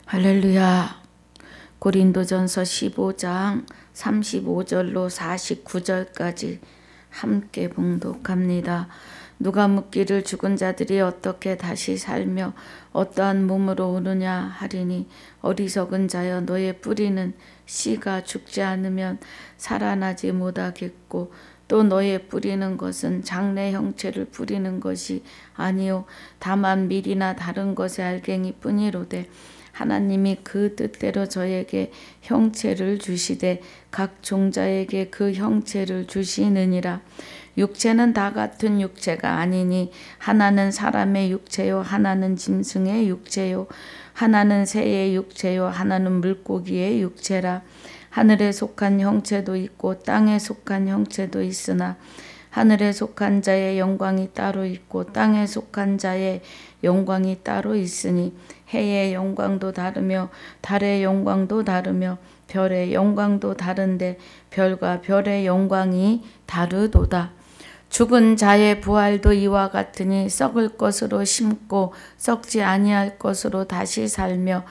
할렐루야. 고린도전서 15장 35절로 49절까지 함께 봉독합니다. 누가 묻기를 죽은 자들이 어떻게 다시 살며 어떠한 몸으로 오느냐 하리니 어리석은 자여 너의 뿌리는 씨가 죽지 않으면 살아나지 못하겠고 또 너의 뿌리는 것은 장래 형체를 뿌리는 것이 아니요 다만 밀이나 다른 것의 알갱이 뿐이로되 하나님이 그 뜻대로 저에게 형체를 주시되 각 종자에게 그 형체를 주시느니라. 육체는 다 같은 육체가 아니니 하나는 사람의 육체요 하나는 짐승의 육체요 하나는 새의 육체요 하나는 물고기의 육체라. 하늘에 속한 형체도 있고 땅에 속한 형체도 있으나 하늘에 속한 자의 영광이 따로 있고 땅에 속한 자의 영광이 따로 있으니 해의 영광도 다르며 달의 영광도 다르며 별의 영광도 다른데 별과 별의 영광이 다르도다. 죽은 자의 부활도 이와 같으니 썩을 것으로 심고 썩지 아니할 것으로 다시 살며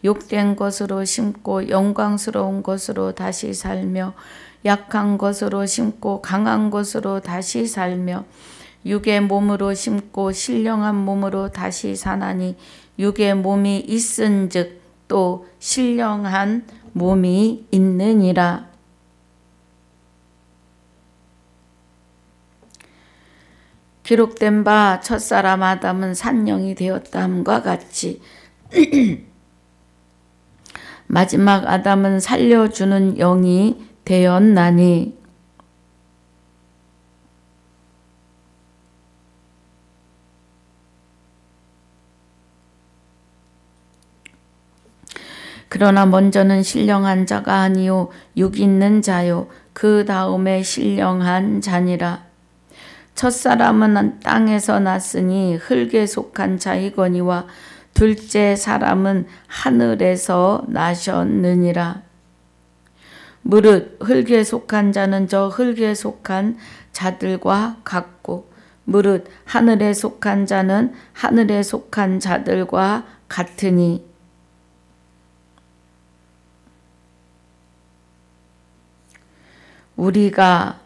욕된 것으로 심고 영광스러운 것으로 다시 살며 약한 것으로 심고 강한 것으로 다시 살며 육의 몸으로 심고 신령한 몸으로 다시 사나니 육의 몸이 있은즉 또 신령한 몸이 있느니라. 기록된 바 첫사람 아담은 산령이 되었다함과 같이 마지막 아담은 살려주는 영이 되었나니 그러나 먼저는 신령한 자가 아니요 육 있는 자요 그 다음에 신령한 자니라. 첫사람은 땅에서 났으니 흙에 속한 자이거니와 둘째 사람은 하늘에서 나셨느니라. 무릇 흙에 속한 자는 저 흙에 속한 자들과 같고 무릇 하늘에 속한 자는 하늘에 속한 자들과 같으니 우리가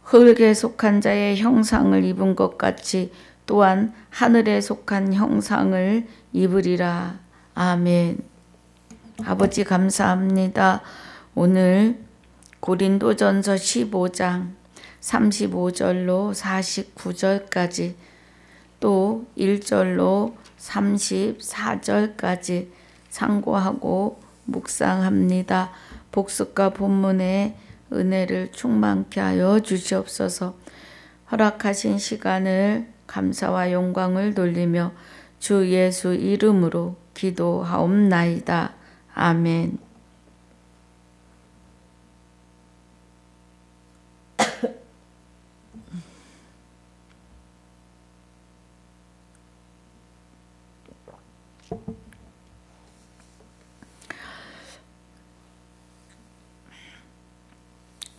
흙에 속한 자의 형상을 입은 것 같이 또한 하늘에 속한 형상을 입으리라. 아멘. 아버지 감사합니다. 오늘 고린도전서 15장 35절로 49절까지 또 1절로 34절까지 상고하고 묵상합니다. 복습과 본문의 은혜를 충만케 하여 주시옵소서. 허락하신 시간을 감사와 영광을 돌리며 주 예수 이름으로 기도하옵나이다. 아멘.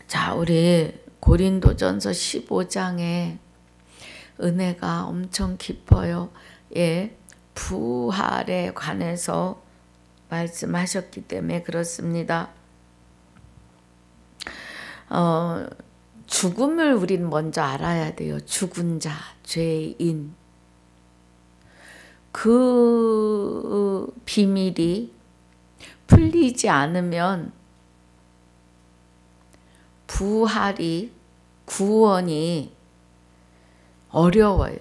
자, 우리 고린도전서 15장에 은혜가 엄청 깊어요. 예, 부활에 관해서 말씀하셨기 때문에 그렇습니다. 죽음을 우린 먼저 알아야 돼요. 죽은 자, 죄인. 그 비밀이 풀리지 않으면 부활이, 구원이 어려워요.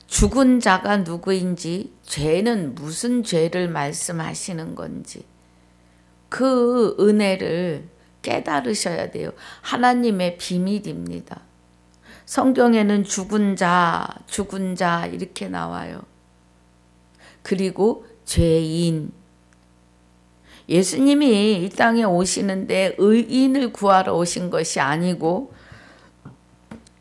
죽은 자가 누구인지, 죄는 무슨 죄를 말씀하시는 건지 그 은혜를 깨달으셔야 돼요. 하나님의 비밀입니다. 성경에는 죽은 자 이렇게 나와요. 그리고 죄인. 예수님이 이 땅에 오시는데 의인을 구하러 오신 것이 아니고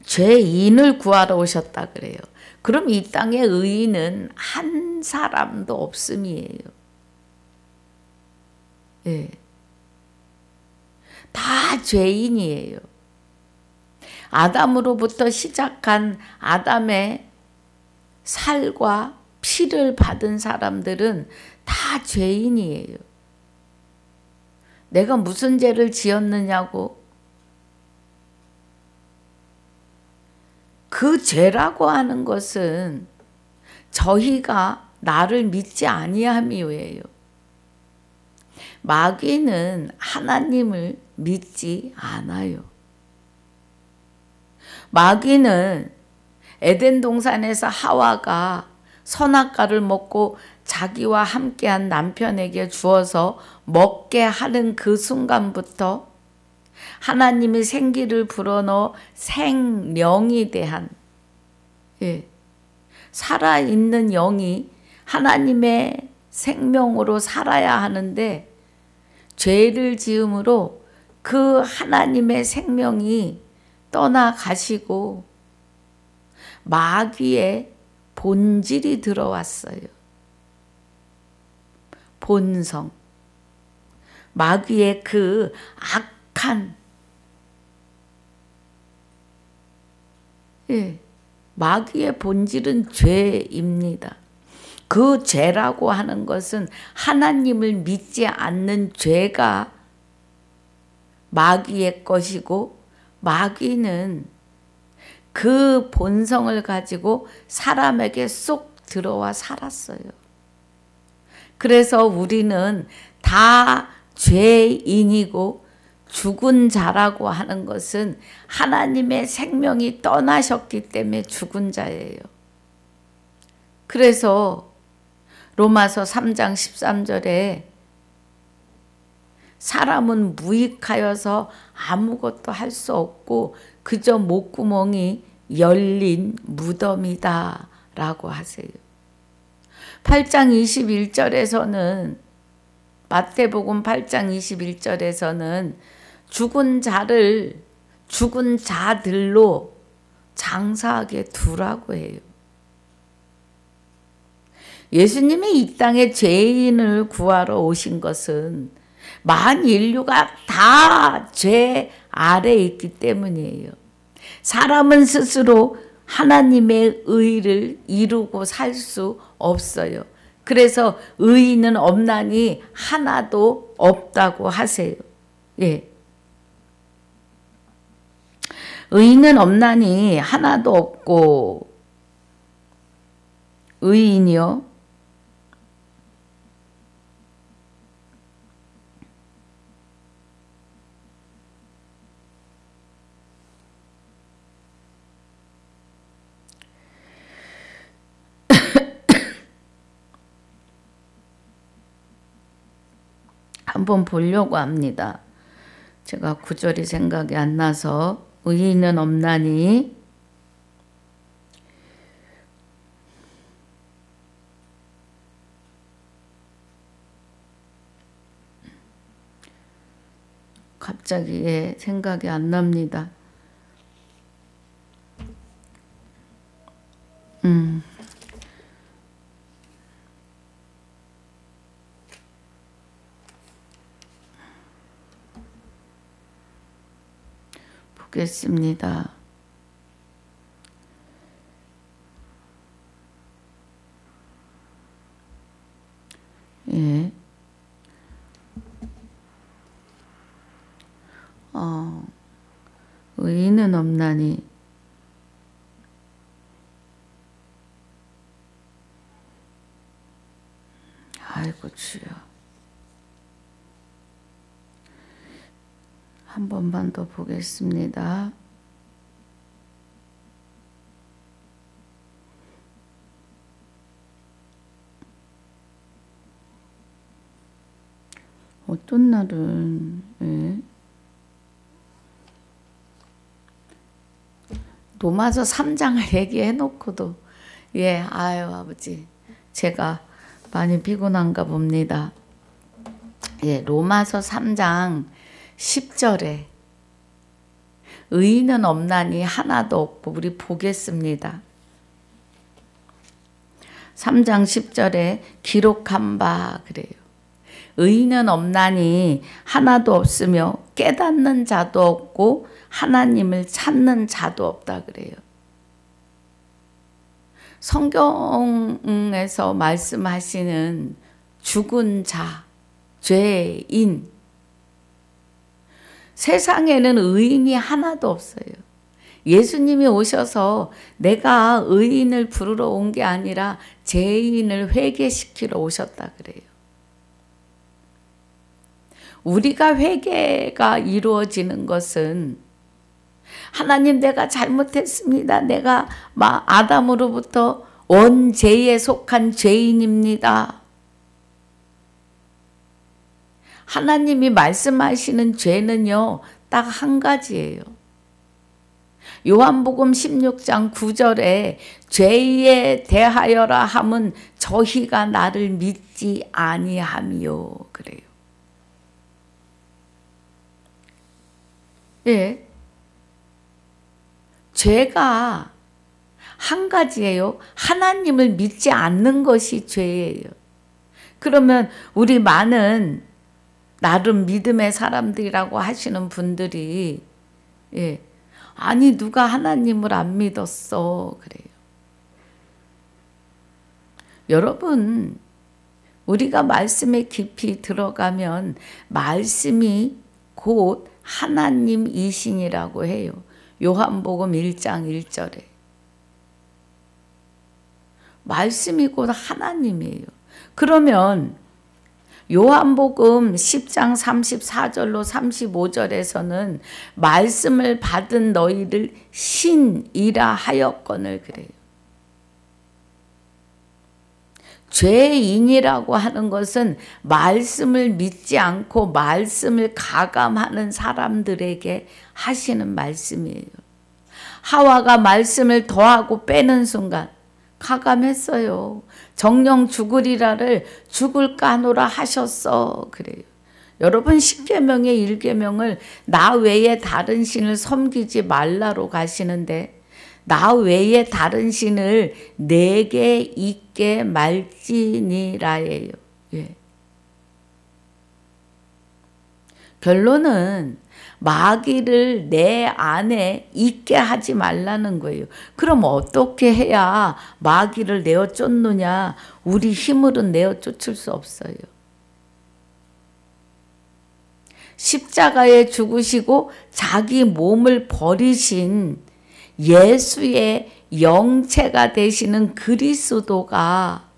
죄인을 구하러 오셨다 그래요. 그럼 이 땅에 의인은 한 사람도 없음이에요. 예. 다 죄인이에요. 아담으로부터 시작한 아담의 살과 피를 받은 사람들은 다 죄인이에요. 내가 무슨 죄를 지었느냐고. 그 죄라고 하는 것은 저희가 나를 믿지 아니함이에요. 마귀는 하나님을 믿지 않아요. 마귀는 에덴 동산에서 하와가 선악과를 먹고 자기와 함께한 남편에게 주어서 먹게 하는 그 순간부터 하나님이 생기를 불어넣어 생명이 대한 살아있는 영이 하나님의 생명으로 살아야 하는데 죄를 지음으로 그 하나님의 생명이 떠나가시고 마귀의 본질이 들어왔어요. 본성. 마귀의 그 악한 마귀의 본질은 죄입니다. 그 죄라고 하는 것은 하나님을 믿지 않는 죄가 마귀의 것이고 마귀는 그 본성을 가지고 사람에게 쏙 들어와 살았어요. 그래서 우리는 다 죄인이고 죽은 자라고 하는 것은 하나님의 생명이 떠나셨기 때문에 죽은 자예요. 그래서 로마서 3장 13절에 사람은 무익하여서 아무것도 할 수 없고 그저 목구멍이 열린 무덤이다 라고 하세요. 8장 21절에서는 마태복음 8장 21절에서는 죽은 자를 죽은 자들로 장사하게 두라고 해요. 예수님이 이 땅에 죄인을 구하러 오신 것은 만 인류가 다 죄 아래에 있기 때문이에요. 사람은 스스로 하나님의 의를 이루고 살 수 없어요. 그래서 의인은 없나니 하나도 없다고 하세요. 의인은 없나니 하나도 없고 의인이요 한번 보려고 합니다. 제가 구절이 생각이 안 나서 의인은 없나니 갑자기 생각이 안 납니다. 보겠습니다. 의인은 없나니 아이고 주여 한 번만 더 보겠습니다. 어떤 날은 로마서 3장을 얘기해 놓고도 아유 아버지 제가 많이 피곤한가 봅니다. 로마서 3장 10절에 의인은 없나니 하나도 없고 우리 보겠습니다. 3장 10절에 기록한 바 그래요. 의인은 없나니 하나도 없으며 깨닫는 자도 없고 하나님을 찾는 자도 없다 그래요. 성경에서 말씀하시는 죽은 자, 죄인, 세상에는 의인이 하나도 없어요. 예수님이 오셔서 내가 의인을 부르러 온 게 아니라 죄인을 회개시키러 오셨다 그래요. 우리가 회개가 이루어지는 것은 하나님 내가 잘못했습니다. 내가 아담으로부터 원죄에 속한 죄인입니다. 하나님이 말씀하시는 죄는요, 딱 한 가지예요. 요한복음 16장 9절에 죄에 대하여라 함은 저희가 나를 믿지 아니함이요 그래요. 예, 죄가 한 가지예요. 하나님을 믿지 않는 것이 죄예요. 그러면 우리 많은 나름 믿음의 사람들이라고 하시는 분들이 예, 아니 누가 하나님을 안 믿었어 그래요. 여러분, 우리가 말씀에 깊이 들어가면 말씀이 곧 하나님이신이라고 해요. 요한복음 1장 1절에 말씀이 곧 하나님이에요. 그러면 요한복음 10장 34절로 35절에서는 말씀을 받은 너희를 신이라 하였거늘 그래요. 죄인이라고 하는 것은 말씀을 믿지 않고 말씀을 가감하는 사람들에게 하시는 말씀이에요. 하와가 말씀을 더하고 빼는 순간 가감했어요. 정령 죽으리라를 죽을까 하노라 하셨어 그래요. 여러분, 10계명의 1계명을 나 외에 다른 신을 섬기지 말라로 가시는데 나 외에 다른 신을 내게 있게 말지니라예요. 예. 결론은 마귀를 내 안에 있게 하지 말라는 거예요. 그럼 어떻게 해야 마귀를 내어 쫓느냐? 우리 힘으로는 내어 쫓을 수 없어요. 십자가에 죽으시고 자기 몸을 버리신 예수의 영체가 되시는 그리스도가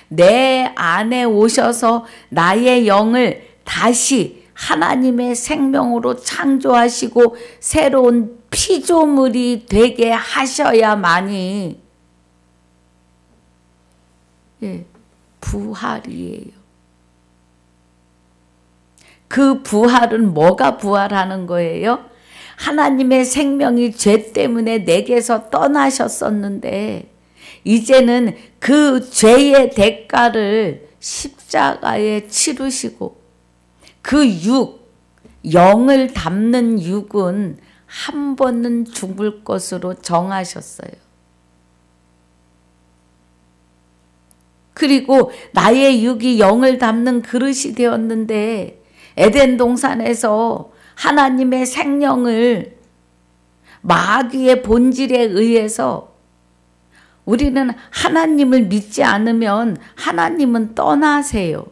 내 안에 오셔서 나의 영을 다시 하나님의 생명으로 창조하시고 새로운 피조물이 되게 하셔야만이 부활이에요. 그 부활은 뭐가 부활하는 거예요? 하나님의 생명이 죄 때문에 내게서 떠나셨었는데 이제는 그 죄의 대가를 십자가에 치르시고 그 영을 담는 육은 한 번은 죽을 것으로 정하셨어요. 그리고 나의 육이 영을 담는 그릇이 되었는데 에덴 동산에서 하나님의 생명을 마귀의 본질에 의해서 우리는 하나님을 믿지 않으면 하나님은 떠나세요.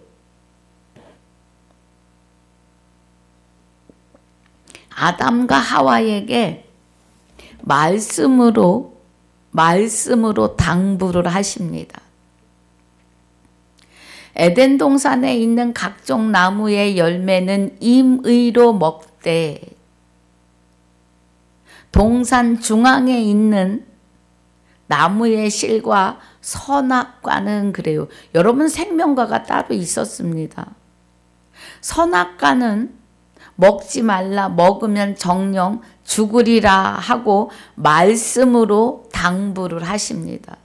아담과 하와에게 말씀으로 당부를 하십니다. 에덴 동산에 있는 각종 나무의 열매는 임의로 먹되 동산 중앙에 있는 나무의 실과 선악과는 그래요. 여러분, 생명과가 따로 있었습니다. 선악과는 먹지 말라, 먹으면 정령 죽으리라 하고 말씀으로 당부를 하십니다.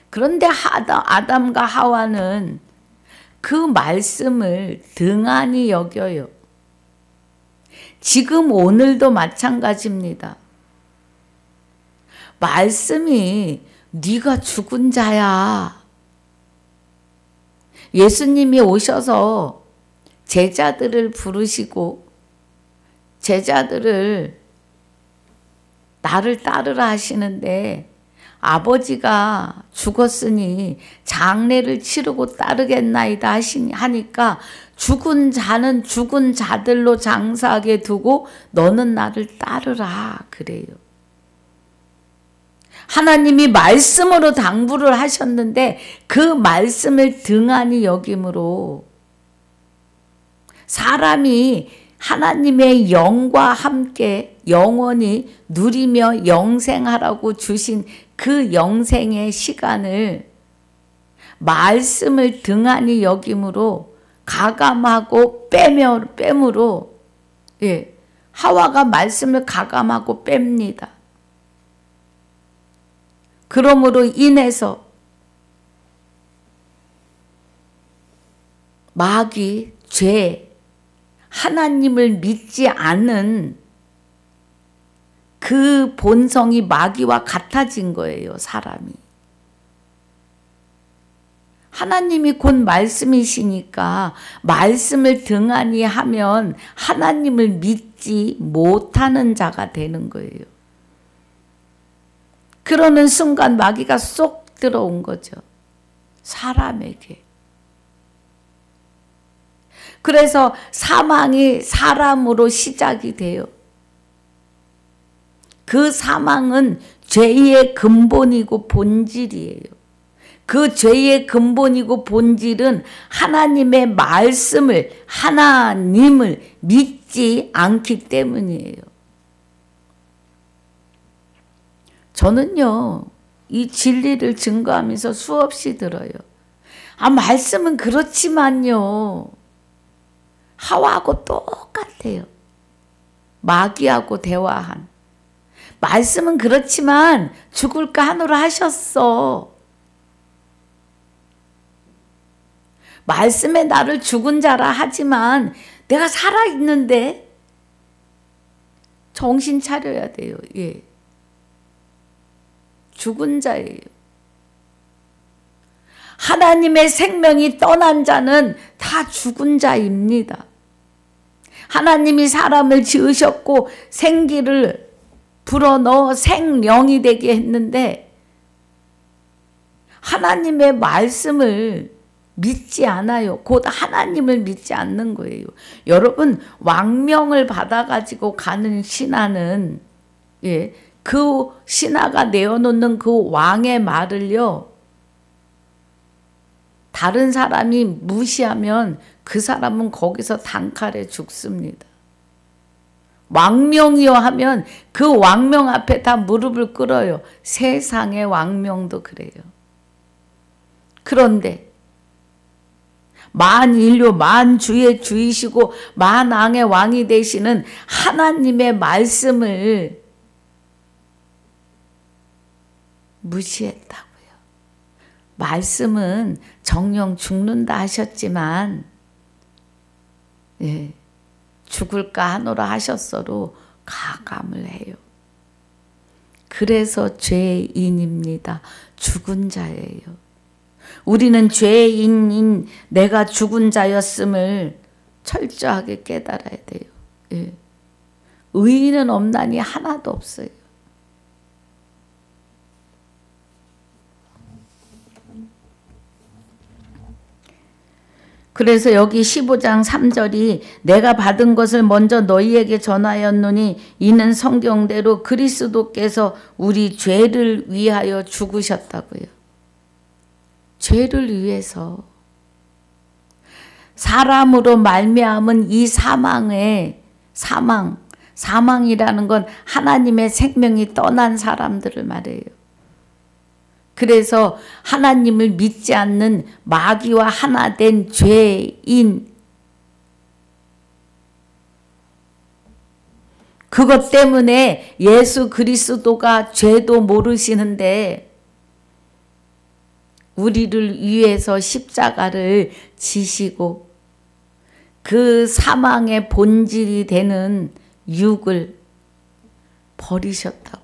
그런데 아담과 하와는 그 말씀을 등한히 여겨요. 지금 오늘도 마찬가지입니다. 말씀이 네가 죽은 자야. 예수님이 오셔서 제자들을 부르시고 제자들을 나를 따르라 하시는데 아버지가 죽었으니 장례를 치르고 따르겠나이다 하니까 죽은 자는 죽은 자들로 장사하게 두고 너는 나를 따르라 그래요. 하나님이 말씀으로 당부를 하셨는데 그 말씀을 등한히 여김으로 사람이 하나님의 영과 함께 영원히 누리며 영생하라고 주신 그 영생의 시간을 말씀을 등한히 여김으로 가감하고 뺨으로 하와가 말씀을 가감하고 뺍니다. 그러므로 인해서 마귀, 죄, 하나님을 믿지 않은 그 본성이 마귀와 같아진 거예요, 사람이. 하나님이 곧 말씀이시니까 말씀을 등한히 하면 하나님을 믿지 못하는 자가 되는 거예요. 그러는 순간 마귀가 쏙 들어온 거죠. 사람에게. 그래서 사망이 사람으로 시작이 돼요. 그 사망은 죄의 근본이고 본질이에요. 그 죄의 근본이고 본질은 하나님의 말씀을, 하나님을 믿지 않기 때문이에요. 저는요, 이 진리를 증거하면서 수없이 들어요. 말씀은 그렇지만요, 하와하고 똑같아요. 마귀하고 대화한. 말씀은 그렇지만 죽을까 하노라 하셨어. 말씀에 나를 죽은 자라 하지만 내가 살아있는데 정신 차려야 돼요. 예. 죽은 자예요. 하나님의 생명이 떠난 자는 다 죽은 자입니다. 하나님이 사람을 지으셨고 생기를 불어넣어 생명이 되게 했는데 하나님의 말씀을 믿지 않아요. 곧 하나님을 믿지 않는 거예요. 여러분, 왕명을 받아가지고 가는 신하는 그 신하가 내어놓는 그 왕의 말을요, 다른 사람이 무시하면 그 사람은 거기서 단칼에 죽습니다. 왕명이요 하면 그 왕명 앞에 다 무릎을 꿇어요. 세상의 왕명도 그래요. 그런데 만인류 만주의 주이시고 만왕의 왕이 되시는 하나님의 말씀을 무시했다고요. 말씀은 정령 죽는다 하셨지만 죽을까 하노라 하셨어도 가감을 해요. 그래서 죄인입니다. 죽은 자예요. 우리는 죄인인 내가 죽은 자였음을 철저하게 깨달아야 돼요. 의인은 없나니 하나도 없어요. 그래서 여기 15장 3절이 내가 받은 것을 먼저 너희에게 전하였노니 이는 성경대로 그리스도께서 우리 죄를 위하여 죽으셨다고요. 죄를 위해서. 사람으로 말미암은 이 사망이라는 건 하나님의 생명이 떠난 사람들을 말해요. 그래서 하나님을 믿지 않는 마귀와 하나 된 죄인, 그것 때문에 예수 그리스도가 죄도 모르시는데 우리를 위해서 십자가를 지시고 그 사망의 본질이 되는 육을 버리셨다고요.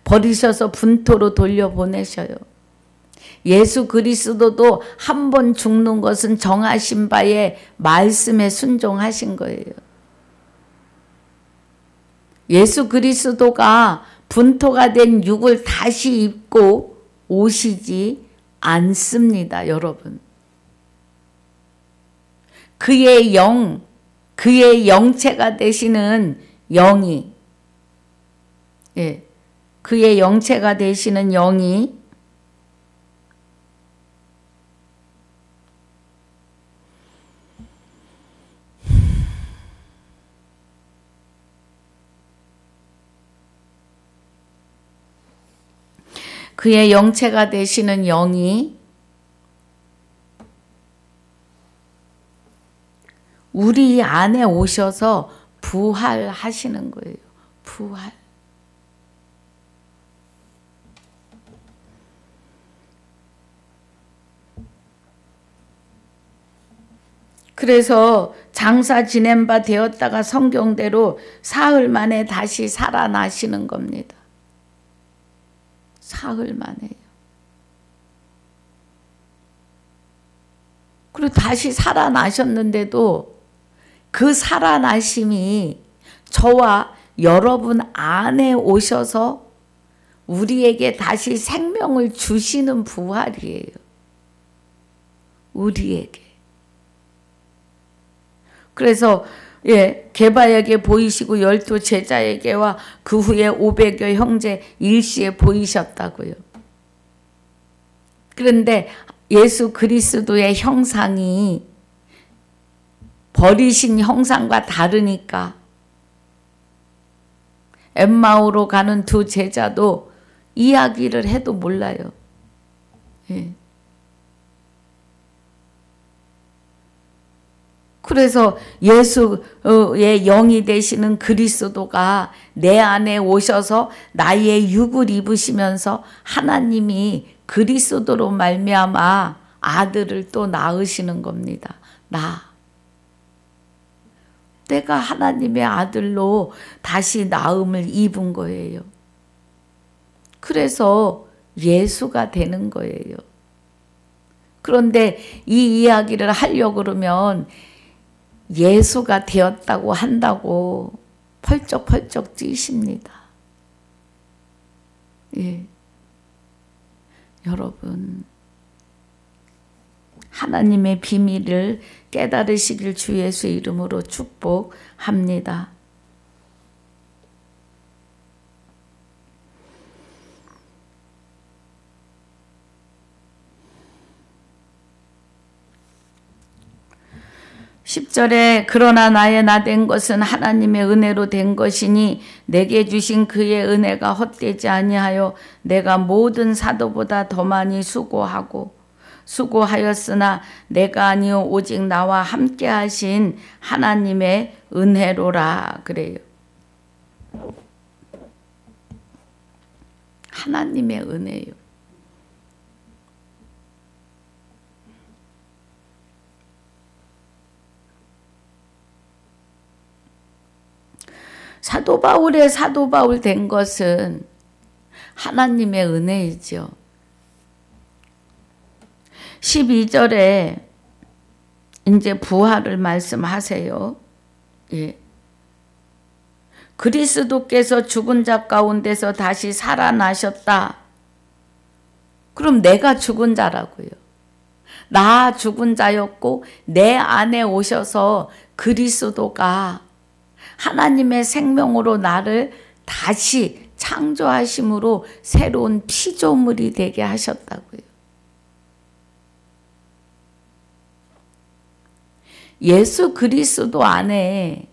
버리셔서 분토로 돌려보내셔요. 예수 그리스도도 한 번 죽는 것은 정하신 바의 말씀에 순종하신 거예요. 예수 그리스도가 분토가 된 육을 다시 입고 오시지 않습니다, 여러분. 그의 영, 그의 영체가 되시는 영이, 예, 그의 영체가 되시는 영이 그의 영체가 되시는 영이 우리 안에 오셔서 부활하시는 거예요. 부활. 그래서 장사 지낸 바 되었다가 성경대로 사흘 만에 다시 살아나시는 겁니다. 사흘 만에요. 그리고 다시 살아나셨는데도 그 살아나심이 저와 여러분 안에 오셔서 우리에게 다시 생명을 주시는 부활이에요. 우리에게. 그래서 게바에게 보이시고 12 제자에게와 그 후에 500여 형제 일시에 보이셨다고요. 그런데 예수 그리스도의 형상이 버리신 형상과 다르니까 엠마오로 가는 두 제자도 이야기를 해도 몰라요. 예. 그래서 예수의 영이 되시는 그리스도가 내 안에 오셔서 나의 육을 입으시면서 하나님이 그리스도로 말미암아 아들을 또 낳으시는 겁니다. 내가 하나님의 아들로 다시 낳음을 입은 거예요. 그래서 예수가 되는 거예요. 그런데 이 이야기를 하려고 그러면 예수가 되었다고 한다고 펄쩍펄쩍 뛰십니다. 예. 여러분, 하나님의 비밀을 깨달으시길 주 예수 이름으로 축복합니다. (10절에) 그러나 나의 나 된 것은 하나님의 은혜로 된 것이니 내게 주신 그의 은혜가 헛되지 아니하여 내가 모든 사도보다 더 많이 수고하였으나 내가 아니요 오직 나와 함께 하신 하나님의 은혜로라. 그래요. 하나님의 은혜요. 사도 바울의 사도 바울 된 것은 하나님의 은혜이죠. 12절에 이제 부활을 말씀하세요. 예. 그리스도께서 죽은 자 가운데서 다시 살아나셨다. 그럼 내가 죽은 자라고요. 나 죽은 자였고 내 안에 오셔서 그리스도가 하나님의 생명으로 나를 다시 창조하심으로 새로운 피조물이 되게 하셨다고요. 예수 그리스도 안에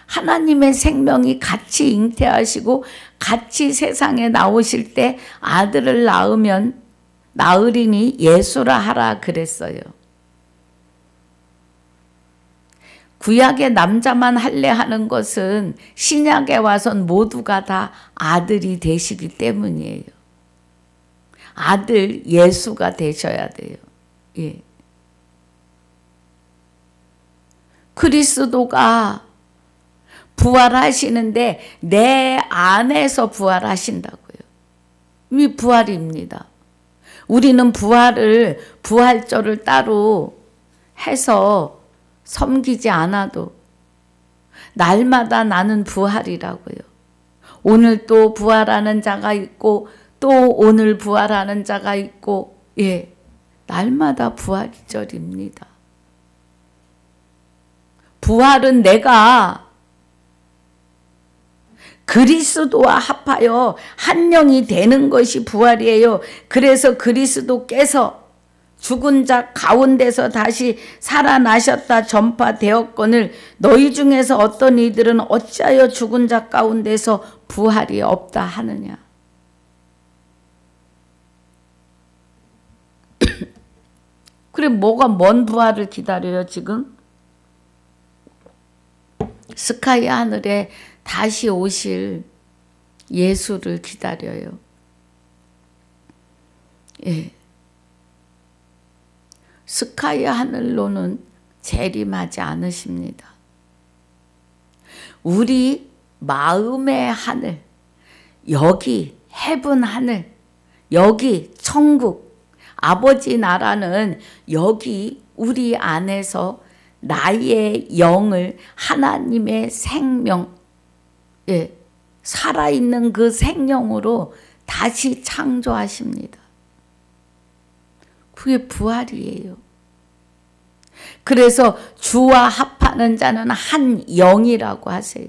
하나님의 생명이 같이 잉태하시고 같이 세상에 나오실 때 아들을 낳으리니 예수라 하라 그랬어요. 구약의 남자만 할례하는 것은 신약에 와선 모두가 다 아들이 되시기 때문이에요. 아들 예수가 되셔야 돼요. 예. 그리스도가 부활하시는데 내 안에서 부활하신다고요. 이 부활입니다. 우리는 부활절을 따로 해서 섬기지 않아도 날마다 나는 부활이라고요. 오늘 또 부활하는 자가 있고 또 오늘 부활하는 자가 있고, 예, 날마다 부활 기절입니다. 부활은 내가 그리스도와 합하여 한 영이 되는 것이 부활이에요. 그래서 그리스도께서 죽은 자 가운데서 다시 살아나셨다 전파되었거늘 너희 중에서 어떤 이들은 어찌하여 죽은 자 가운데서 부활이 없다 하느냐. 그래 뭐가 먼 부활을 기다려요 지금? 스카이 하늘에 다시 오실 예수를 기다려요. 예. 스카이 하늘로는 재림하지 않으십니다. 우리 마음의 하늘, 여기 헤븐 하늘, 여기 천국, 아버지 나라는 여기 우리 안에서 나의 영을 하나님의 생명, 예, 살아있는 그 생명으로 다시 창조하십니다. 그게 부활이에요. 그래서 주와 합하는 자는 한 영이라고 하세요.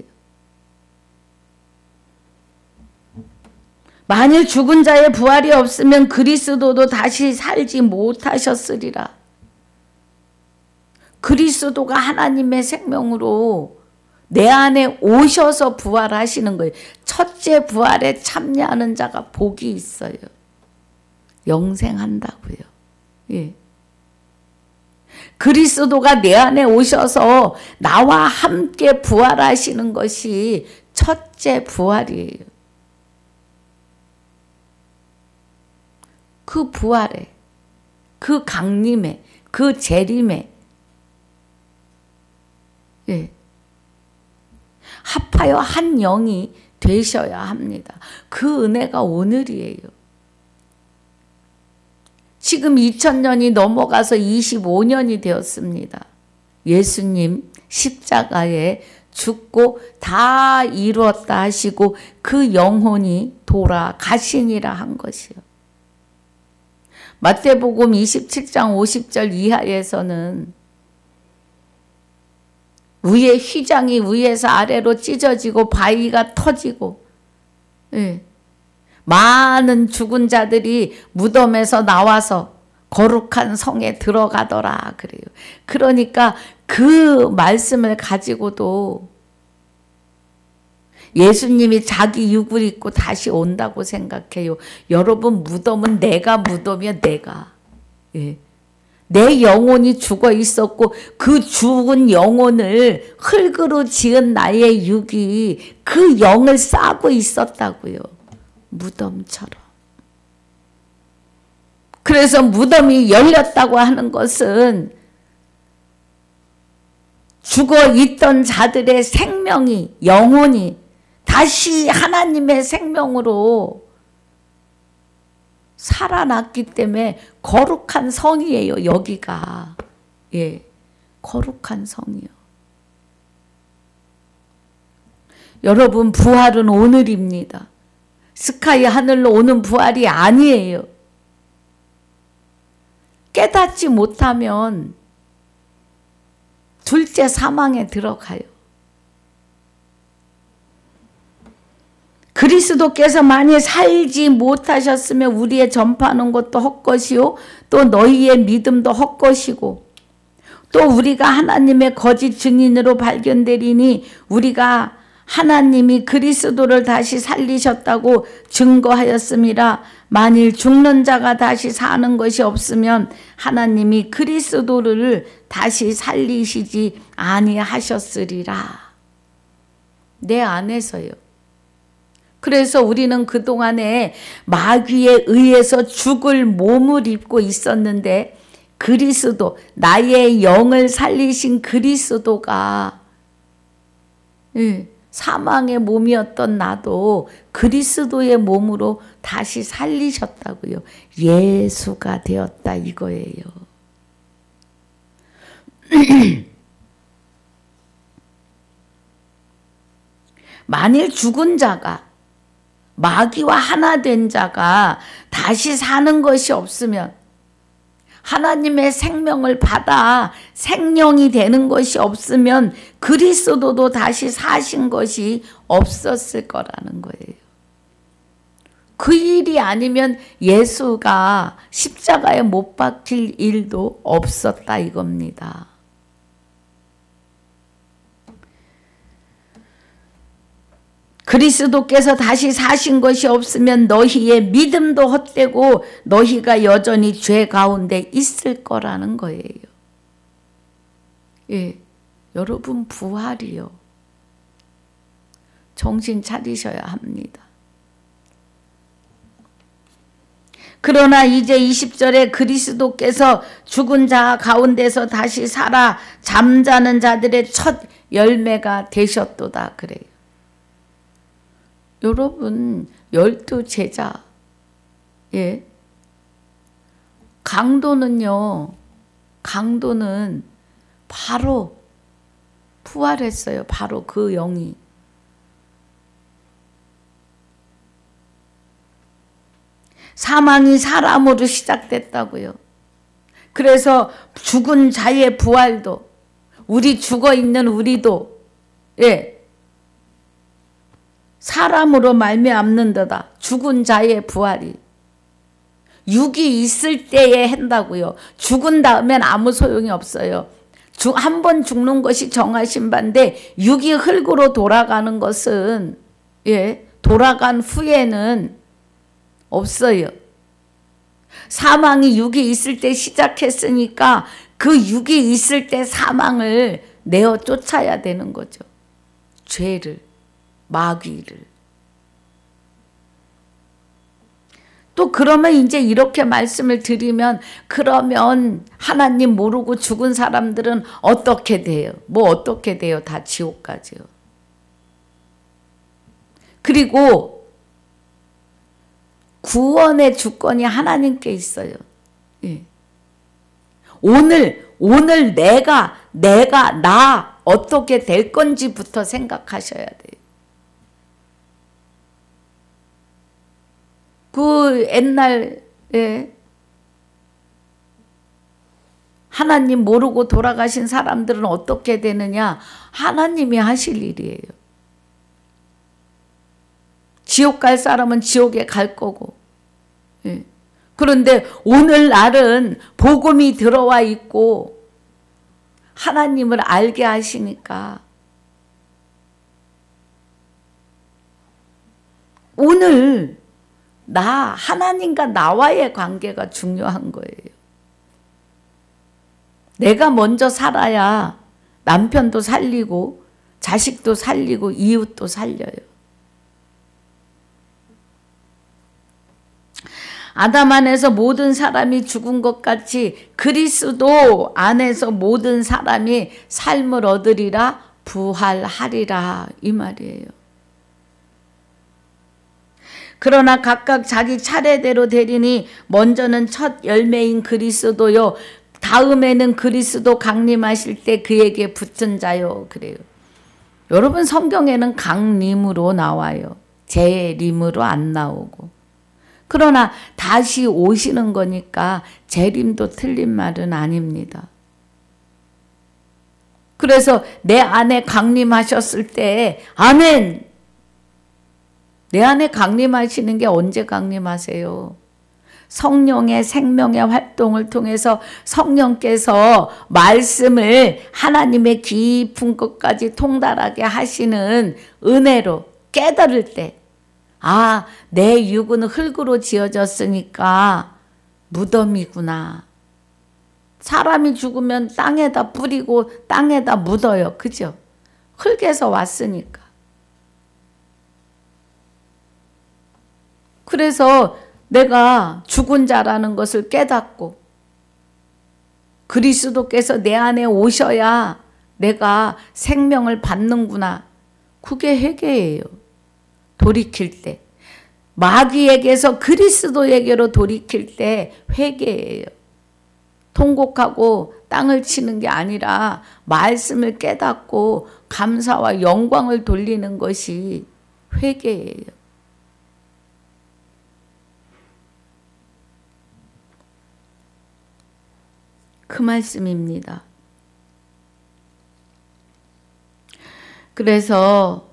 만일 죽은 자의 부활이 없으면 그리스도도 다시 살지 못하셨으리라. 그리스도가 하나님의 생명으로 내 안에 오셔서 부활하시는 거예요. 첫째 부활에 참여하는 자가 복이 있어요. 영생한다고요. 예. 그리스도가 내 안에 오셔서 나와 함께 부활하시는 것이 첫째 부활이에요. 그 부활에, 그 강림에, 그 재림에, 예, 합하여 한 영이 되셔야 합니다. 그 은혜가 오늘이에요. 지금 2000년이 넘어가서 25년이 되었습니다. 예수님 십자가에 죽고 다 이루었다 하시고 그 영혼이 돌아가시니라 한 것이요. 마태복음 27장 50절 이하에서는 위에 휘장이 위에서 아래로 찢어지고 바위가 터지고, 예, 많은 죽은 자들이 무덤에서 나와서 거룩한 성에 들어가더라 그래요. 그러니까 그 말씀을 가지고도 예수님이 자기 육을 입고 다시 온다고 생각해요. 여러분 무덤은 내가 무덤이야. 내가. 예. 내 영혼이 죽어 있었고 그 죽은 영혼을 흙으로 지은 나의 육이 그 영을 싸고 있었다고요. 무덤처럼. 그래서 무덤이 열렸다고 하는 것은 죽어 있던 자들의 생명이, 영혼이 다시 하나님의 생명으로 살아났기 때문에 거룩한 성이에요. 여기가. 예, 거룩한 성이요. 여러분 부활은 오늘입니다. 스카이 하늘로 오는 부활이 아니에요. 깨닫지 못하면 둘째 사망에 들어가요. 그리스도께서 만일 살지 못하셨으면 우리의 전파하는 것도 헛것이요 또 너희의 믿음도 헛것이고 또 우리가 하나님의 거짓 증인으로 발견되리니 우리가 하나님이 그리스도를 다시 살리셨다고 증거하였음이라. 만일 죽는 자가 다시 사는 것이 없으면 하나님이 그리스도를 다시 살리시지 아니하셨으리라. 내 안에서요. 그래서 우리는 그동안에 마귀에 의해서 죽을 몸을 입고 있었는데 그리스도, 나의 영을 살리신 그리스도가, 사망의 몸이었던 나도 그리스도의 몸으로 다시 살리셨다고요. 예수가 되었다 이거예요. 만일 죽은 자가 마귀와 하나 된 자가 다시 사는 것이 없으면, 하나님의 생명을 받아 생명이 되는 것이 없으면 그리스도도 다시 사신 것이 없었을 거라는 거예요. 그 일이 아니면 예수가 십자가에 못 박힐 일도 없었다 이겁니다. 그리스도께서 다시 사신 것이 없으면 너희의 믿음도 헛되고 너희가 여전히 죄 가운데 있을 거라는 거예요. 예, 여러분 부활이요. 정신 차리셔야 합니다. 그러나 이제 20절에 그리스도께서 죽은 자 가운데서 다시 살아 잠자는 자들의 첫 열매가 되셨도다 그래요. 여러분 12제자 예. 강도는요. 강도는 바로 부활했어요. 바로 그 영이. 사망이 사람으로 시작됐다고요. 그래서 죽은 자의 부활도 우리 죽어있는 우리도 예. 사람으로 말미암는도다. 죽은 자의 부활이. 육이 있을 때에 한다고요. 죽은 다음엔 아무 소용이 없어요. 한 번 죽는 것이 정하신 바인데 육이 흙으로 돌아가는 것은 예, 돌아간 후에는 없어요. 사망이 육이 있을 때 시작했으니까 그 육이 있을 때 사망을 내어 쫓아야 되는 거죠. 죄를. 마귀를. 또 그러면 이제 이렇게 말씀을 드리면 그러면 하나님 모르고 죽은 사람들은 어떻게 돼요? 뭐 어떻게 돼요? 다 지옥 가죠. 그리고 구원의 주권이 하나님께 있어요. 예. 오늘 나 어떻게 될 건지부터 생각하셔야 돼요. 그 옛날에 하나님 모르고 돌아가신 사람들은 어떻게 되느냐? 하나님이 하실 일이에요. 지옥 갈 사람은 지옥에 갈 거고. 예. 그런데 오늘날은 복음이 들어와 있고 하나님을 알게 하시니까 오늘 하나님과 나와의 관계가 중요한 거예요. 내가 먼저 살아야 남편도 살리고 자식도 살리고 이웃도 살려요. 아담 안에서 모든 사람이 죽은 것 같이 그리스도 안에서 모든 사람이 삶을 얻으리라 부활하리라 이 말이에요. 그러나 각각 자기 차례대로 되리니 먼저는 첫 열매인 그리스도요. 다음에는 그리스도 강림하실 때 그에게 붙은 자요. 그래요. 여러분 성경에는 강림으로 나와요. 재림으로 안 나오고. 그러나 다시 오시는 거니까 재림도 틀린 말은 아닙니다. 그래서 내 안에 강림하셨을 때 아멘! 내 안에 강림하시는 게 언제 강림하세요? 성령의 생명의 활동을 통해서 성령께서 말씀을 하나님의 깊은 것까지 통달하게 하시는 은혜로 깨달을 때 아, 내 육은 흙으로 지어졌으니까 무덤이구나. 사람이 죽으면 땅에다 뿌리고 땅에다 묻어요. 그죠? 흙에서 왔으니까. 그래서 내가 죽은 자라는 것을 깨닫고 그리스도께서 내 안에 오셔야 내가 생명을 받는구나. 그게 회개예요. 돌이킬 때. 마귀에게서 그리스도에게로 돌이킬 때 회개예요. 통곡하고 땅을 치는 게 아니라 말씀을 깨닫고 감사와 영광을 돌리는 것이 회개예요. 그 말씀입니다. 그래서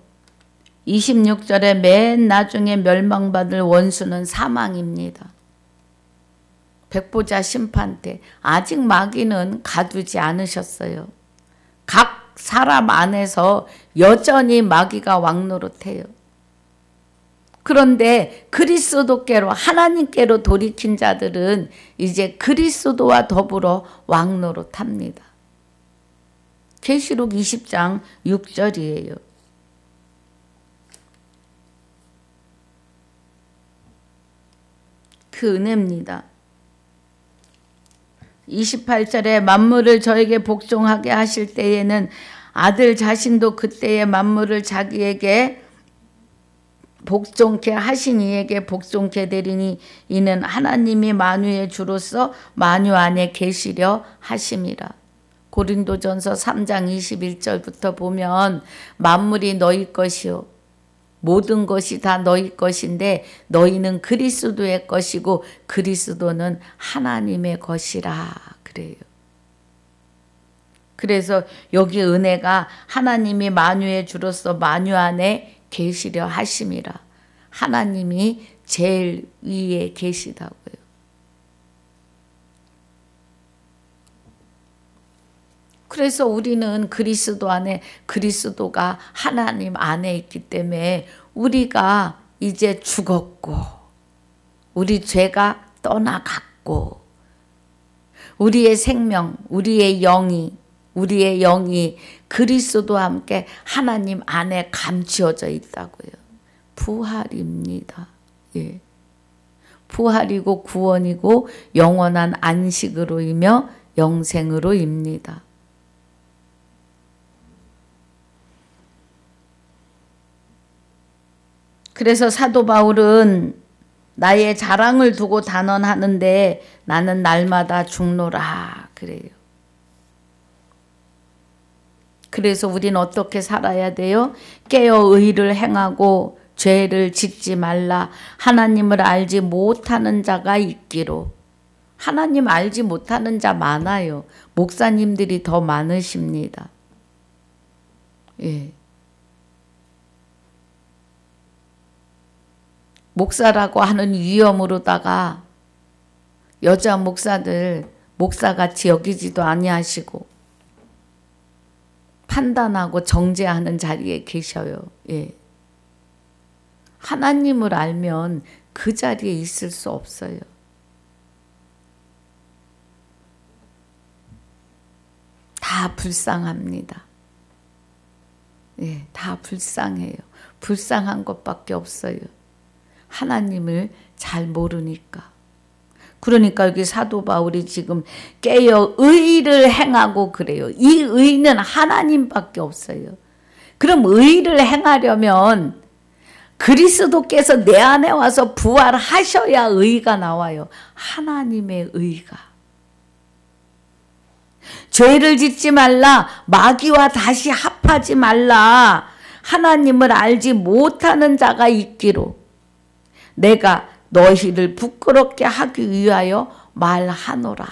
26절에 맨 나중에 멸망받을 원수는 사망입니다. 백보자 심판 때 아직 마귀는 가두지 않으셨어요. 각 사람 안에서 여전히 마귀가 왕노릇해요. 그런데 그리스도께로 하나님께로 돌이킨 자들은 이제 그리스도와 더불어 왕노릇합니다. 계시록 20장 6절이에요. 그 은혜입니다. 28절에 만물을 저에게 복종하게 하실 때에는 아들 자신도 그때의 만물을 자기에게 복종케 하신 이에게 복종케 되리니 이는 하나님이 만유의 주로서 만유 안에 계시려 하심이라. 고린도전서 3장 21절부터 보면 만물이 너희 것이요 모든 것이 다 너희 것인데 너희는 그리스도의 것이고 그리스도는 하나님의 것이라 그래요. 그래서 여기 은혜가 하나님이 만유의 주로서 만유 안에 계시려 하심이라. 하나님이 제일 위에 계시다고요. 그래서 우리는 그리스도 안에 그리스도가 하나님 안에 있기 때문에 우리가 이제 죽었고 우리 죄가 떠나갔고 우리의 생명, 우리의 영이 그리스도와 함께 하나님 안에 감추어져 있다고요. 부활입니다. 예. 부활이고 구원이고 영원한 안식으로이며 영생으로입니다. 그래서 사도 바울은 나의 자랑을 두고 단언하는데 나는 날마다 죽노라 그래요. 그래서 우린 어떻게 살아야 돼요? 깨어 의를 행하고 죄를 짓지 말라. 하나님을 알지 못하는 자가 있기로. 하나님 알지 못하는 자 많아요. 목사님들이 더 많으십니다. 예. 목사라고 하는 위엄으로다가 여자 목사들 목사같이 여기지도 아니하시고 판단하고 정죄하는 자리에 계셔요. 예. 하나님을 알면 그 자리에 있을 수 없어요. 다 불쌍합니다. 예, 다 불쌍해요. 불쌍한 것밖에 없어요. 하나님을 잘 모르니까. 그러니까 여기 사도 바울이 지금 깨어 의를 행하고 그래요. 이 의는 하나님밖에 없어요. 그럼 의를 행하려면 그리스도께서 내 안에 와서 부활하셔야 의가 나와요. 하나님의 의가. 죄를 짓지 말라. 마귀와 다시 합하지 말라. 하나님을 알지 못하는 자가 있기로. 내가 너희를 부끄럽게 하기 위하여 말하노라.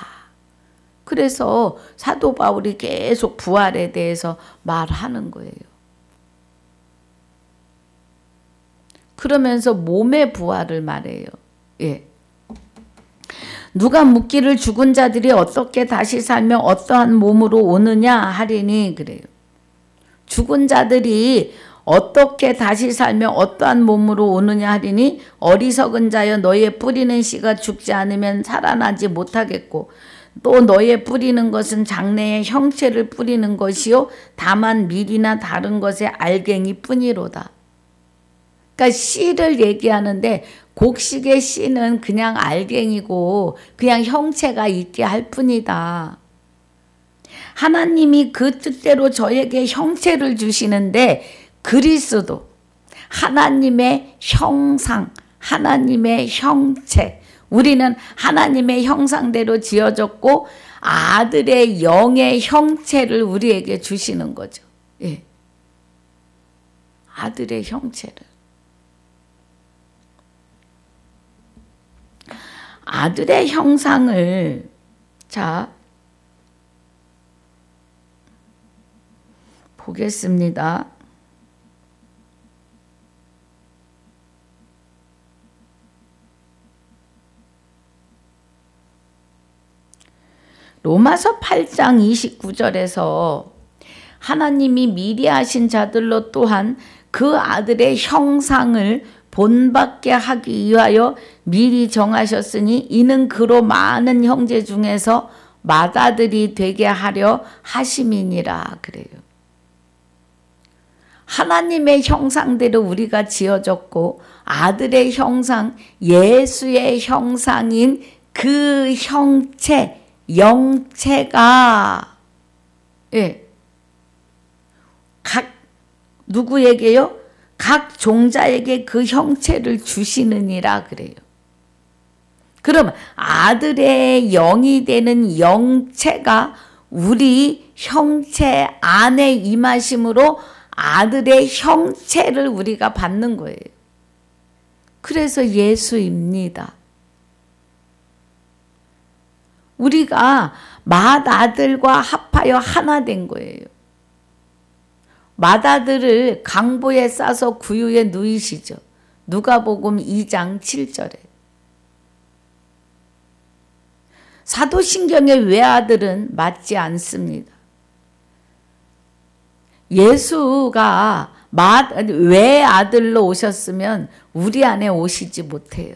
그래서 사도 바울이 계속 부활에 대해서 말하는 거예요. 그러면서 몸의 부활을 말해요. 예. 누가 묻기를 죽은 자들이 어떻게 다시 살며 어떠한 몸으로 오느냐 하리니 그래요. 죽은 자들이 어떻게 다시 살며 어떠한 몸으로 오느냐 하리니 어리석은 자여 너의 뿌리는 씨가 죽지 않으면 살아나지 못하겠고 또 너의 뿌리는 것은 장래의 형체를 뿌리는 것이요 다만 밀이나 다른 것의 알갱이 뿐이로다. 그러니까 씨를 얘기하는데 곡식의 씨는 그냥 알갱이고 그냥 형체가 있게 할 뿐이다. 하나님이 그 뜻대로 저에게 형체를 주시는데 그리스도, 하나님의 형상, 하나님의 형체, 우리는 하나님의 형상대로 지어졌고 아들의 영의 형체를 우리에게 주시는 거죠. 예. 아들의 형체를. 아들의 형상을 자 보겠습니다. 로마서 8장 29절에서 하나님이 미리 하신 자들로 또한 그 아들의 형상을 본받게 하기 위하여 미리 정하셨으니 이는 그로 많은 형제 중에서 맏아들이 되게 하려 하심이니라 그래요. 하나님의 형상대로 우리가 지어졌고 아들의 형상, 예수의 형상인 그 형체, 영체가 각 누구에게요? 각 종자에게 그 형체를 주시느니라 그래요. 그럼 아들의 영이 되는 영체가 우리 형체 안에 임하심으로 아들의 형체를 우리가 받는 거예요. 그래서 예수입니다. 우리가 맏아들과 합하여 하나 된 거예요. 맏아들을 강보에 싸서 구유에 누이시죠. 누가복음 2장 7절에. 사도신경의 외아들은 맞지 않습니다. 예수가 외아들로 오셨으면 우리 안에 오시지 못해요.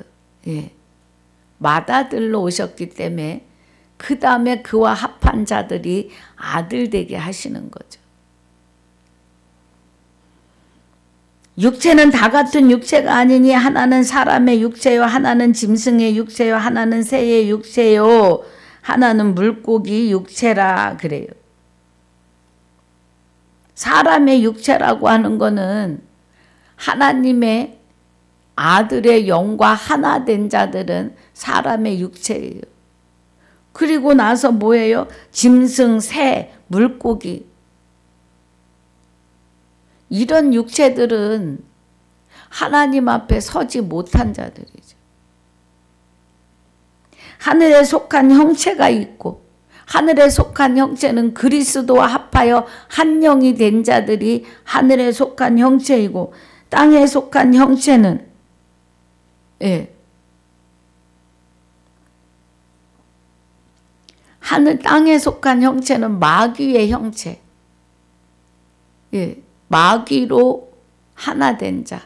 맏아들로 오셨기 때문에 그 다음에 그와 합한 자들이 아들 되게 하시는 거죠. 육체는 다 같은 육체가 아니니 하나는 사람의 육체요, 하나는 짐승의 육체요, 하나는 새의 육체요, 하나는 물고기 육체라 그래요. 사람의 육체라고 하는 거는 하나님의 아들의 영과 하나 된 자들은 사람의 육체예요. 그리고 나서 뭐예요? 짐승, 새, 물고기. 이런 육체들은 하나님 앞에 서지 못한 자들이죠. 하늘에 속한 형체가 있고 하늘에 속한 형체는 그리스도와 합하여 한 영이 된 자들이 하늘에 속한 형체이고 땅에 속한 형체는 땅에 속한 형체는 마귀의 형체. 마귀로 하나 된 자.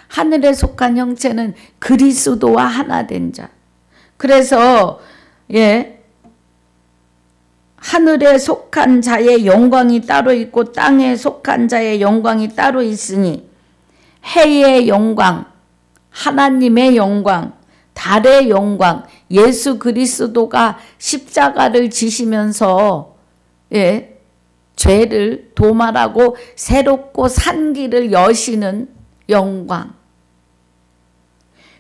하늘에 속한 형체는 그리스도와 하나 된 자. 그래서 하늘에 속한 자의 영광이 따로 있고 땅에 속한 자의 영광이 따로 있으니 해의 영광, 하나님의 영광, 달의 영광, 예수 그리스도가 십자가를 지시면서 죄를 도말하고 새롭고 산 길을 여시는 영광.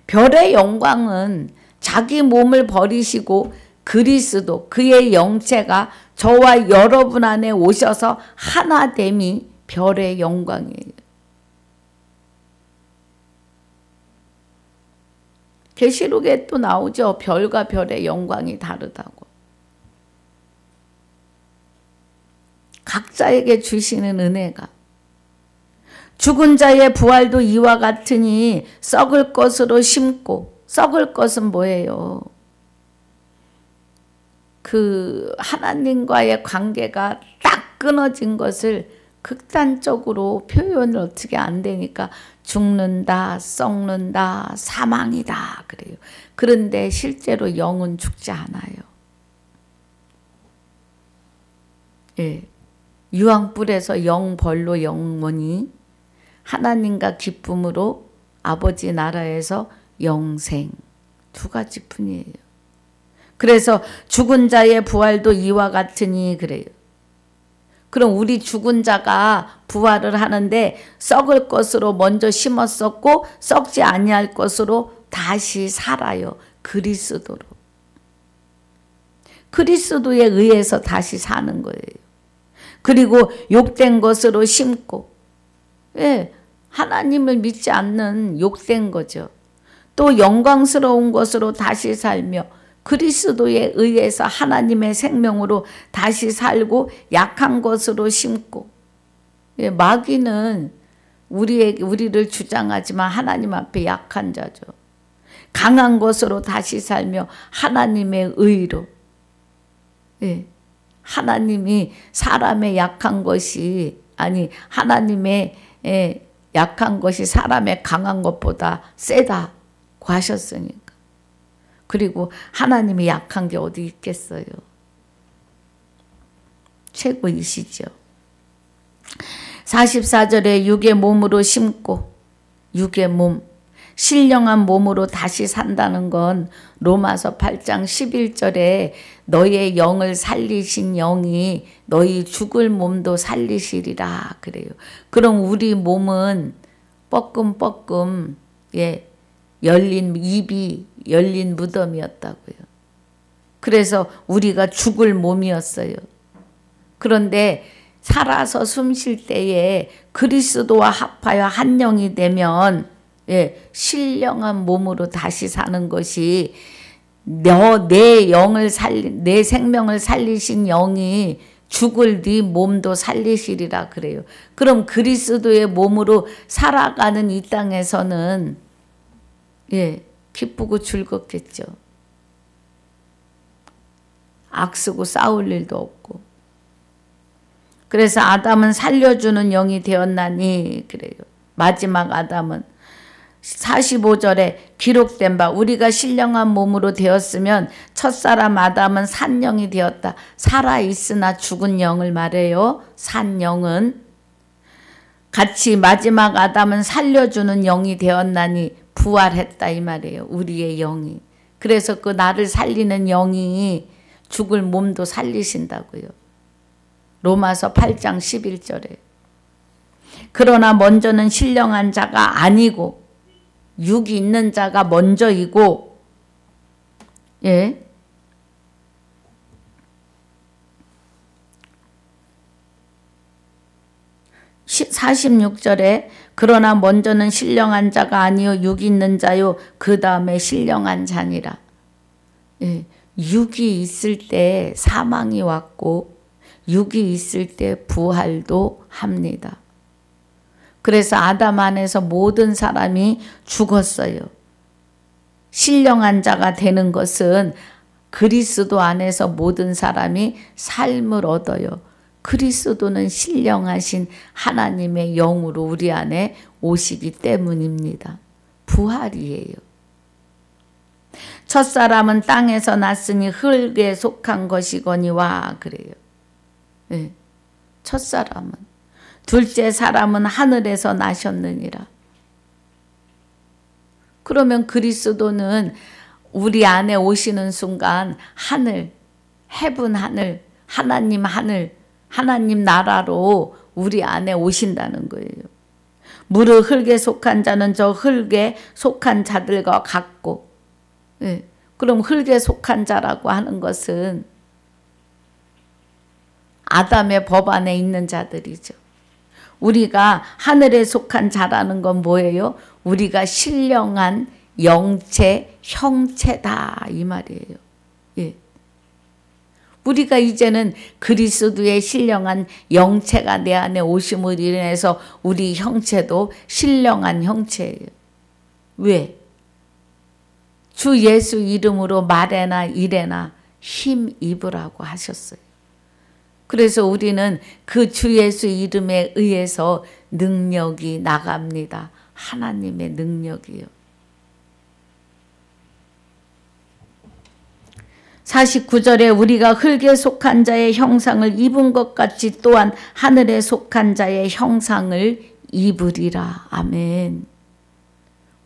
별의 영광은 자기 몸을 버리시고 그리스도, 그의 영체가 저와 여러분 안에 오셔서 하나됨이 별의 영광이에요. 계시록에 또 나오죠. 별과 별의 영광이 다르다고. 각자에게 주시는 은혜가. 죽은 자의 부활도 이와 같으니 썩을 것으로 심고, 썩을 것은 뭐예요? 그 하나님과의 관계가 딱 끊어진 것을 극단적으로 표현을 어떻게 안 되니까 죽는다, 썩는다, 사망이다 그래요. 그런데 실제로 영은 죽지 않아요. 유황불에서 영벌로 영원히 하나님과 기쁨으로 아버지 나라에서 영생 두 가지 뿐이에요. 그래서 죽은 자의 부활도 이와 같으니 그래요. 그럼 우리 죽은 자가 부활을 하는데 썩을 것으로 먼저 심었었고 썩지 아니할 것으로 다시 살아요. 그리스도로. 그리스도에 의해서 다시 사는 거예요. 그리고 욕된 것으로 심고 하나님을 믿지 않는 욕된 거죠. 또 영광스러운 것으로 다시 살며 그리스도에 의해서 하나님의 생명으로 다시 살고 약한 것으로 심고 마귀는 우리를 주장하지만 하나님 앞에 약한 자죠. 강한 것으로 다시 살며 하나님의 의로. 하나님이 사람의 약한 것이 하나님의 약한 것이 사람의 강한 것보다 세다고 하셨으니까. 그리고 하나님이 약한 게 어디 있겠어요. 최고이시죠. 44절에 육의 몸으로 심고 육의 몸, 신령한 몸으로 다시 산다는 건 로마서 8장 11절에 너의 영을 살리신 영이 너희 죽을 몸도 살리시리라 그래요. 그럼 우리 몸은 뻐끔뻐끔 입이 열린 무덤이었다고요. 그래서 우리가 죽을 몸이었어요. 그런데 살아서 숨 쉴 때에 그리스도와 합하여 한 영이 되면 신령한 몸으로 다시 사는 것이 내 생명을 살리신 영이 죽을 네 몸도 살리시리라 그래요. 그럼 그리스도의 몸으로 살아가는 이 땅에서는 기쁘고 즐겁겠죠. 악쓰고 싸울 일도 없고. 그래서 아담은 살려주는 영이 되었나니 그래요. 마지막 아담은 45절에 기록된 바 우리가 신령한 몸으로 되었으면 첫사람 아담은 산 영이 되었다. 살아있으나 죽은 영을 말해요. 산 영은 같이 마지막 아담은 살려주는 영이 되었나니 부활했다 이 말이에요. 우리의 영이. 그래서 그 나를 살리는 영이 죽을 몸도 살리신다고요. 로마서 8장 11절에. 그러나 먼저는 신령한 자가 아니고 육이 있는 자가 먼저이고 46절에 그러나 먼저는 신령한 자가 아니요 육이 있는 자요 그 다음에 신령한 자니라. 육이 있을 때 사망이 왔고 육이 있을 때 부활도 합니다. 그래서 아담 안에서 모든 사람이 죽었어요. 신령한 자가 되는 것은 그리스도 안에서 모든 사람이 삶을 얻어요. 그리스도는 신령하신 하나님의 영으로 우리 안에 오시기 때문입니다. 부활이에요. 첫사람은 땅에서 났으니 흙에 속한 것이거니와 그래요. 첫사람은. 둘째 사람은 하늘에서 나셨느니라. 그러면 그리스도는 우리 안에 오시는 순간 하늘, 헤븐 하늘, 하나님 하늘, 하나님 나라로 우리 안에 오신다는 거예요. 무릇 흙에 속한 자는 저 흙에 속한 자들과 같고 그럼 흙에 속한 자라고 하는 것은 아담의 법 안에 있는 자들이죠. 우리가 하늘에 속한 자라는 건 뭐예요? 우리가 신령한 영체, 형체다 이 말이에요. 우리가 이제는 그리스도의 신령한 영체가 내 안에 오심으로 인해서 우리 형체도 신령한 형체예요. 왜? 주 예수 이름으로 말에나 일에나 힘 입으라고 하셨어요. 그래서 우리는 그 주 예수 이름에 의해서 능력이 나갑니다. 하나님의 능력이요. 49절에 우리가 흙에 속한 자의 형상을 입은 것 같이 또한 하늘에 속한 자의 형상을 입으리라. 아멘.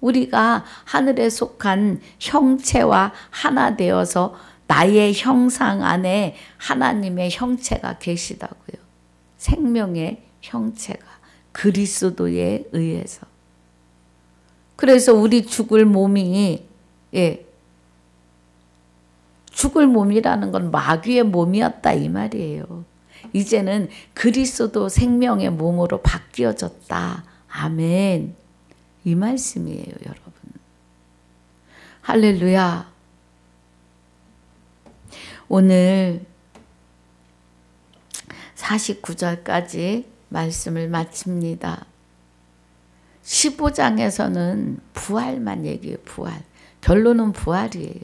우리가 하늘에 속한 형체와 하나 되어서 나의 형상 안에 하나님의 형체가 계시다고요. 생명의 형체가 그리스도에 의해서. 그래서 우리 죽을 몸이 죽을 몸이라는 건 마귀의 몸이었다 이 말이에요. 이제는 그리스도 생명의 몸으로 바뀌어졌다. 아멘. 이 말씀이에요, 여러분. 할렐루야. 오늘 49절까지 말씀을 마칩니다. 15장에서는 부활만 얘기해요. 부활. 결론은 부활이에요.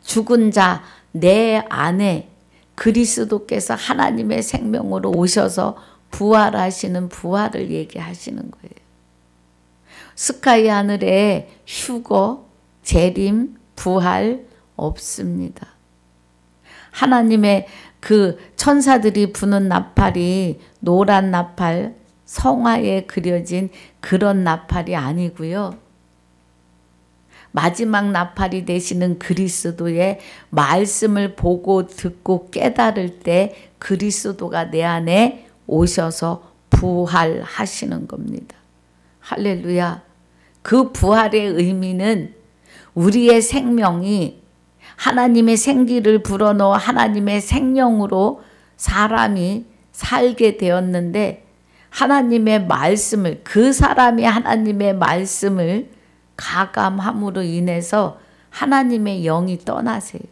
죽은 자 내 안에 그리스도께서 하나님의 생명으로 오셔서 부활하시는 부활을 얘기하시는 거예요. 스카이 하늘에 휴거, 재림, 부활 없습니다. 하나님의 그 천사들이 부는 나팔이 노란 나팔, 성화에 그려진 그런 나팔이 아니고요. 마지막 나팔이 되시는 그리스도의 말씀을 보고 듣고 깨달을 때 그리스도가 내 안에 오셔서 부활하시는 겁니다. 할렐루야. 그 부활의 의미는 우리의 생명이 하나님의 생기를 불어넣어 하나님의 생명으로 사람이 살게 되었는데 하나님의 말씀을, 그 사람이 하나님의 말씀을 가감함으로 인해서 하나님의 영이 떠나세요.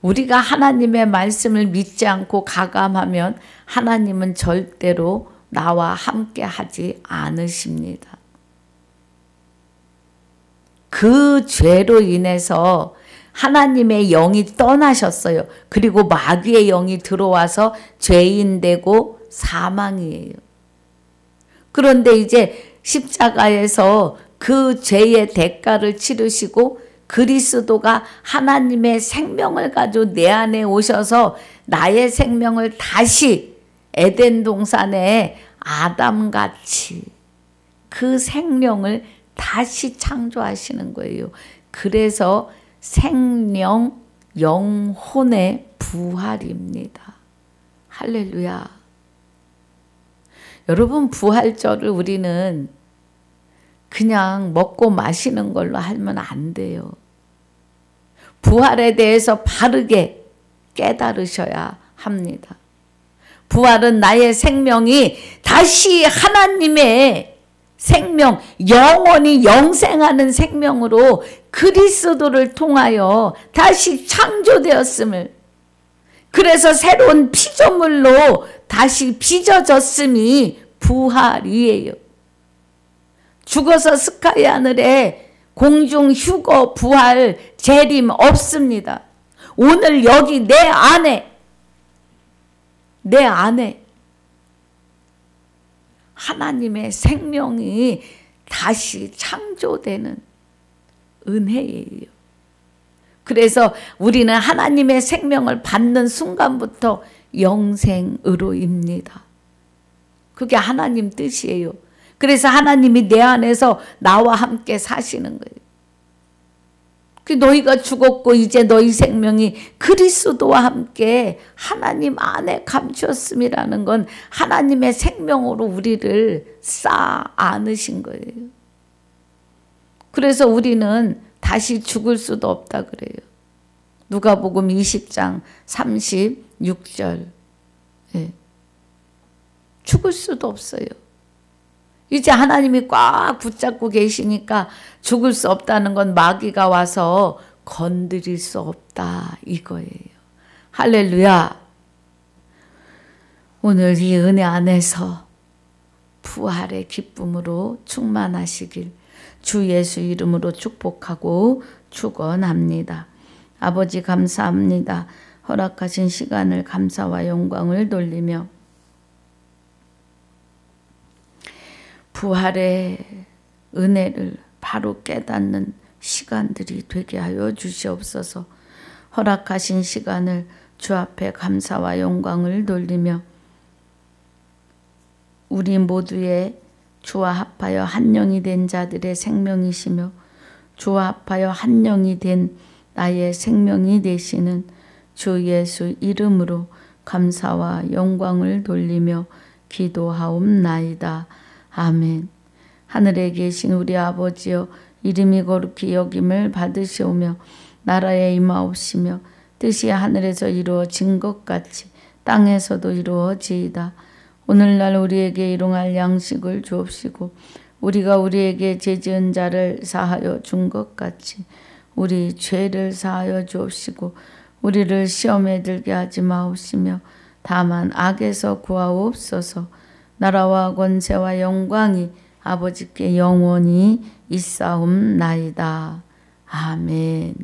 우리가 하나님의 말씀을 믿지 않고 가감하면 하나님은 절대로 나와 함께 하지 않으십니다. 그 죄로 인해서 하나님의 영이 떠나셨어요. 그리고 마귀의 영이 들어와서 죄인 되고 사망이에요. 그런데 이제 십자가에서 그 죄의 대가를 치르시고 그리스도가 하나님의 생명을 가지고 내 안에 오셔서 나의 생명을 다시 에덴 동산에 아담같이 그 생명을 다시 창조하시는 거예요. 그래서 생명, 영혼의 부활입니다. 할렐루야. 여러분, 부활절을 우리는 그냥 먹고 마시는 걸로 하면 안 돼요. 부활에 대해서 바르게 깨달으셔야 합니다. 부활은 나의 생명이 다시 하나님의 생명, 영원히 영생하는 생명으로 그리스도를 통하여 다시 창조되었음을, 그래서 새로운 피조물로 다시 빚어졌음이 부활이에요. 죽어서 스카이 하늘에 공중 휴거, 부활, 재림 없습니다. 오늘 여기 내 안에 하나님의 생명이 다시 창조되는 은혜예요. 그래서 우리는 하나님의 생명을 받는 순간부터 영생으로입니다. 그게 하나님 뜻이에요. 그래서 하나님이 내 안에서 나와 함께 사시는 거예요. 너희가 죽었고 이제 너희 생명이 그리스도와 함께 하나님 안에 감추었음이라는 건 하나님의 생명으로 우리를 쌓아 안으신 거예요. 그래서 우리는 다시 죽을 수도 없다 그래요. 누가복음 20장 36절. 예. 죽을 수도 없어요. 이제 하나님이 꽉 붙잡고 계시니까 죽을 수 없다는 건 마귀가 와서 건드릴 수 없다 이거예요. 할렐루야. 오늘 이 은혜 안에서 부활의 기쁨으로 충만하시길 주 예수 이름으로 축복하고 축원합니다. 아버지 감사합니다. 허락하신 시간을 감사와 영광을 돌리며 부활의 은혜를 바로 깨닫는 시간들이 되게 하여 주시옵소서. 허락하신 시간을 주 앞에 감사와 영광을 돌리며 우리 모두의 주와 합하여 한 영이 된 자들의 생명이시며 주와 합하여 한 영이 된 나의 생명이 되시는 주 예수 이름으로 감사와 영광을 돌리며 기도하옵나이다. 아멘. 하늘에 계신 우리 아버지여, 이름이 거룩히 여김을 받으시오며 나라에 임하옵시며 뜻이 하늘에서 이루어진 것 같이 땅에서도 이루어지이다. 오늘날 우리에게 일용할 양식을 주옵시고 우리가 우리에게 죄지은 자를 사하여 준 것 같이 우리 죄를 사하여 주옵시고 우리를 시험에 들게 하지 마옵시며 다만 악에서 구하옵소서. 나라와 권세와 영광이 아버지께 영원히 있사옵나이다. 아멘.